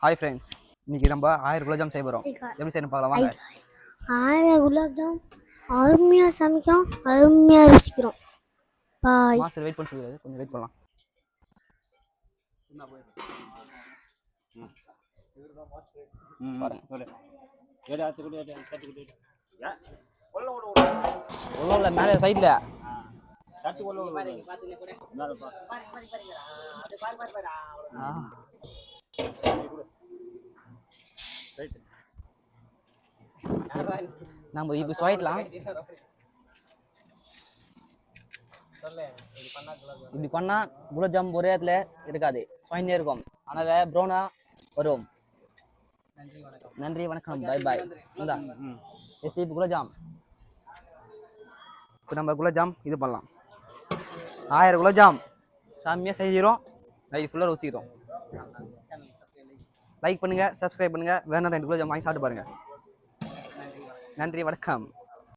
Hi friends, இன்னைக்கு நம்ம 1000 குலோப்ஜாம் செய்ய போகிறோம். எப்படி செய்யணும் பார்க்கலாம் வாங்க. 1000 குலோப்ஜாம் அருமையாக சமைக்கிறோம், அருமையாக ருசிக்கிறோம். பாய். மாஸ்டர் வெயிட் பண்ண சொல்லுது, கொஞ்சம் வெயிட் பண்ணலாம். ஒன்றும் மேலே சைடில் நம்ம இப்போ ஸ்வைட்லாம் இப்படி பண்ணால் குலோப்ஜாம் ஒரே இடத்துல இருக்காது, ஸ்வைனே இருக்கும். அதனால் ப்ரௌனாக வரும். நன்றி வணக்கம், பாய் பாய். எஸ் இப்போ குலோப்ஜாம், இப்போ நம்ம குலோப்ஜாம் இது பண்ணலாம். 1000 குலோப்ஜாம் சாமியாக செய்கிறோம், நைட் ஃபுல்லாக ருசிக்கிறோம். லைக் பண்ணுங்கள், சப்ஸ்கிரைப் பண்ணுங்கள். வேணா 2 குலோப்ஜாம் வாங்கி சாப்பிட்டு பாருங்கள். நன்றி வணக்கம்.